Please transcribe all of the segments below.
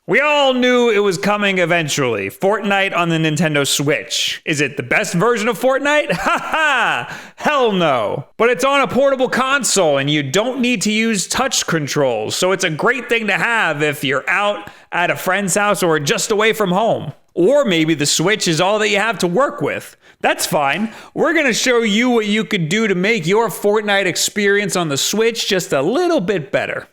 We all knew it was coming eventually. Fortnite on the Nintendo Switch. Is it the best version of Fortnite? Ha! Hell no. But it's on a portable console and you don't need to use touch controls, so it's a great thing to have if you're out at a friend's house or just away from home. Or maybe the Switch is all that you have to work with. That's fine. We're gonna show you what you could do to make your Fortnite experience on the Switch just a little bit better.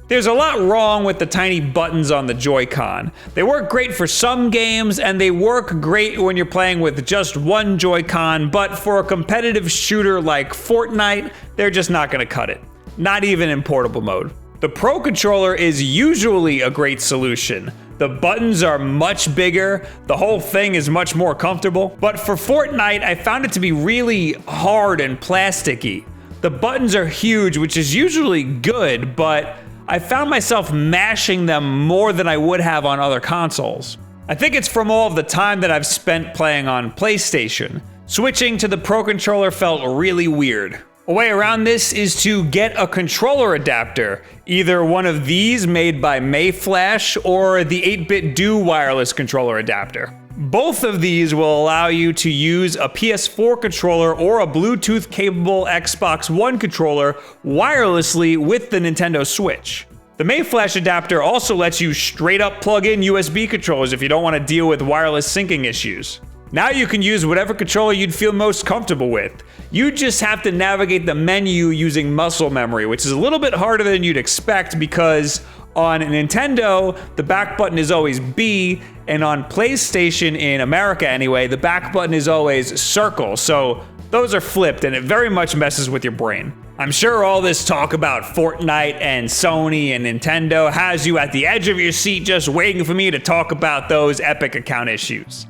There's a lot wrong with the tiny buttons on the Joy-Con. They work great for some games, and they work great when you're playing with just one Joy-Con, but for a competitive shooter like Fortnite, they're just not gonna cut it. Not even in portable mode. The Pro Controller is usually a great solution. The buttons are much bigger, the whole thing is much more comfortable, but for Fortnite, I found it to be really hard and plasticky. The buttons are huge, which is usually good, but I found myself mashing them more than I would have on other consoles. I think it's from all of the time that I've spent playing on PlayStation. Switching to the Pro Controller felt really weird. A way around this is to get a controller adapter, either one of these made by Mayflash or the 8-bit Do wireless controller adapter. Both of these will allow you to use a PS4 controller or a Bluetooth-capable Xbox One controller wirelessly with the Nintendo Switch. The Mayflash adapter also lets you straight up plug in USB controllers if you don't want to deal with wireless syncing issues. Now you can use whatever controller you'd feel most comfortable with. You just have to navigate the menu using muscle memory, which is a little bit harder than you'd expect because on Nintendo, the back button is always B, and on PlayStation, in America anyway, the back button is always circle, so those are flipped and it very much messes with your brain. I'm sure all this talk about Fortnite and Sony and Nintendo has you at the edge of your seat just waiting for me to talk about those Epic account issues.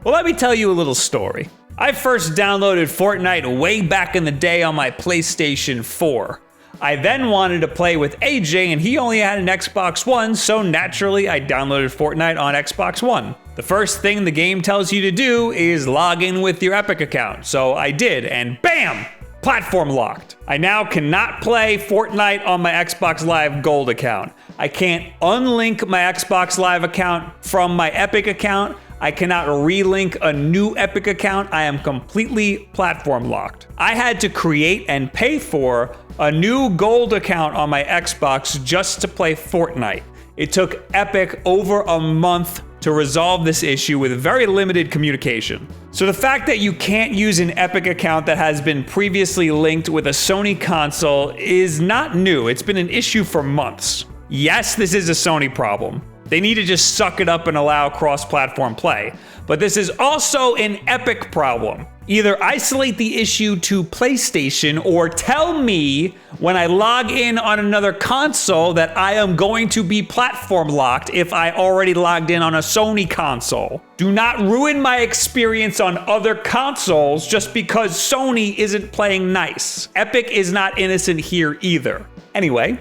Well, let me tell you a little story. I first downloaded Fortnite way back in the day on my PlayStation 4. I then wanted to play with AJ and he only had an Xbox One, so naturally I downloaded Fortnite on Xbox One. The first thing the game tells you to do is log in with your Epic account, so I did, and BAM! Platform locked. I now cannot play Fortnite on my Xbox Live Gold account. I can't unlink my Xbox Live account from my Epic account. I cannot relink a new Epic account. I am completely platform locked. I had to create and pay for a new gold account on my Xbox just to play Fortnite. It took Epic over a month to resolve this issue with very limited communication. So the fact that you can't use an Epic account that has been previously linked with a Sony console is not new. It's been an issue for months. Yes, this is a Sony problem. They need to just suck it up and allow cross-platform play. But this is also an Epic problem. Either isolate the issue to PlayStation or tell me when I log in on another console that I am going to be platform locked if I already logged in on a Sony console. Do not ruin my experience on other consoles just because Sony isn't playing nice. Epic is not innocent here either. Anyway,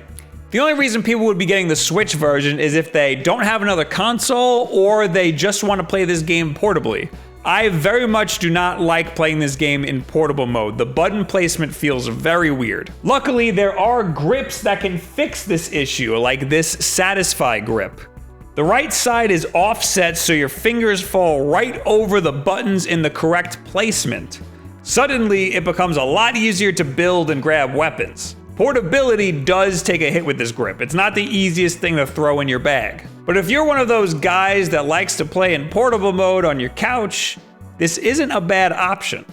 the only reason people would be getting the Switch version is if they don't have another console or they just want to play this game portably. I very much do not like playing this game in portable mode. The button placement feels very weird. Luckily, there are grips that can fix this issue, like this Satisfy grip. The right side is offset so your fingers fall right over the buttons in the correct placement. Suddenly, it becomes a lot easier to build and grab weapons. Portability does take a hit with this grip. It's not the easiest thing to throw in your bag. But if you're one of those guys that likes to play in portable mode on your couch, this isn't a bad option.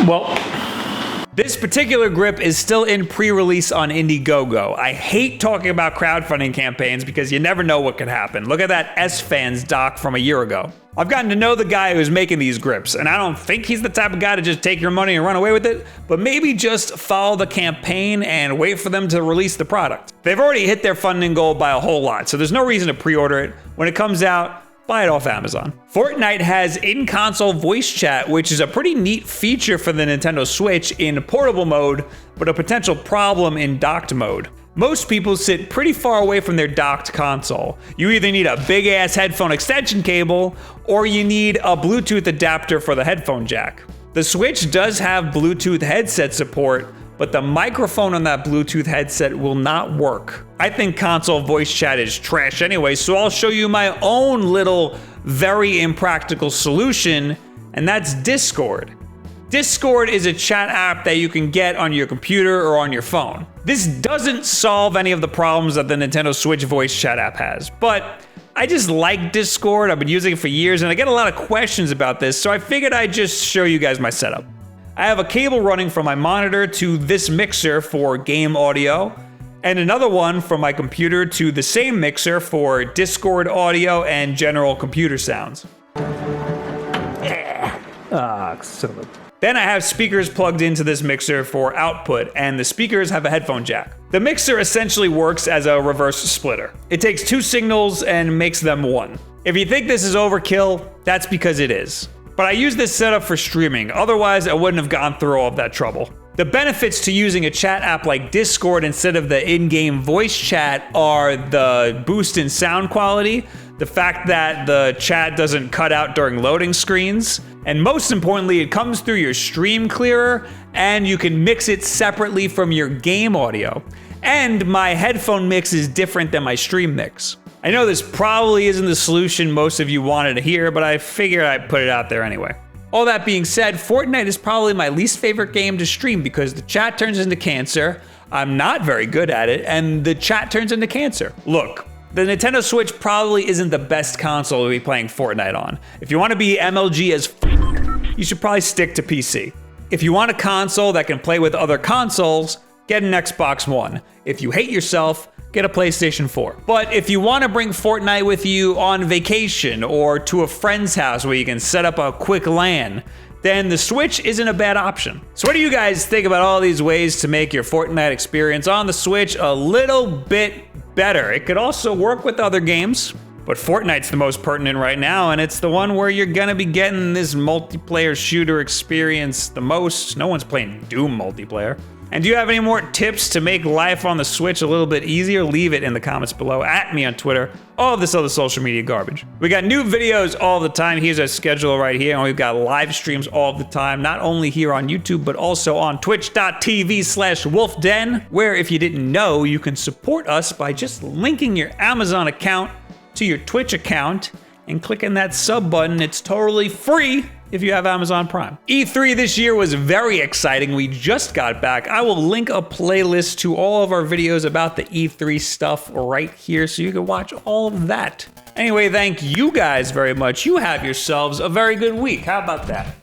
Well, this particular grip is still in pre-release on Indiegogo. I hate talking about crowdfunding campaigns because you never know what could happen. Look at that S-Fans doc from a year ago. I've gotten to know the guy who's making these grips, and I don't think he's the type of guy to just take your money and run away with it, but maybe just follow the campaign and wait for them to release the product. They've already hit their funding goal by a whole lot, so there's no reason to pre-order it. When it comes out, buy it off Amazon. Fortnite has in-console voice chat, which is a pretty neat feature for the Nintendo Switch in portable mode, but a potential problem in docked mode. Most people sit pretty far away from their docked console. You either need a big ass headphone extension cable, or you need a Bluetooth adapter for the headphone jack. The Switch does have Bluetooth headset support, but the microphone on that Bluetooth headset will not work. I think console voice chat is trash anyway, so I'll show you my own little, very impractical solution, and that's Discord. Discord is a chat app that you can get on your computer or on your phone. This doesn't solve any of the problems that the Nintendo Switch voice chat app has, but I just like Discord. I've been using it for years, and I get a lot of questions about this, so I figured I'd just show you guys my setup. I have a cable running from my monitor to this mixer for game audio, and another one from my computer to the same mixer for Discord audio and general computer sounds. Then I have speakers plugged into this mixer for output, and the speakers have a headphone jack. The mixer essentially works as a reverse splitter. It takes two signals and makes them one. If you think this is overkill, that's because it is. But I use this setup for streaming, otherwise I wouldn't have gone through all of that trouble. The benefits to using a chat app like Discord instead of the in-game voice chat are the boost in sound quality, the fact that the chat doesn't cut out during loading screens, and most importantly, it comes through your stream clearer, and you can mix it separately from your game audio. And my headphone mix is different than my stream mix. I know this probably isn't the solution most of you wanted to hear, but I figured I'd put it out there anyway. All that being said, Fortnite is probably my least favorite game to stream because the chat turns into cancer, I'm not very good at it, and the chat turns into cancer. Look, the Nintendo Switch probably isn't the best console to be playing Fortnite on. If you want to be MLG as f***, you should probably stick to PC. If you want a console that can play with other consoles, get an Xbox One. If you hate yourself, get a PlayStation 4. But if you want to bring Fortnite with you on vacation or to a friend's house where you can set up a quick LAN, then the Switch isn't a bad option. So what do you guys think about all these ways to make your Fortnite experience on the Switch a little bit better? It could also work with other games, but Fortnite's the most pertinent right now, and it's the one where you're gonna be getting this multiplayer shooter experience the most. No one's playing Doom multiplayer. And do you have any more tips to make life on the Switch a little bit easier? Leave it in the comments below, at me on Twitter, all of this other social media garbage. We got new videos all the time. Here's our schedule right here, and we've got live streams all the time, not only here on YouTube, but also on twitch.tv/wolfden, where if you didn't know, you can support us by just linking your Amazon account to your Twitch account and clicking that sub button. It's totally free if you have Amazon Prime. E3 this year was very exciting. We just got back. I will link a playlist to all of our videos about the E3 stuff right here so you can watch all of that. Anyway, thank you guys very much. You have yourselves a very good week. How about that?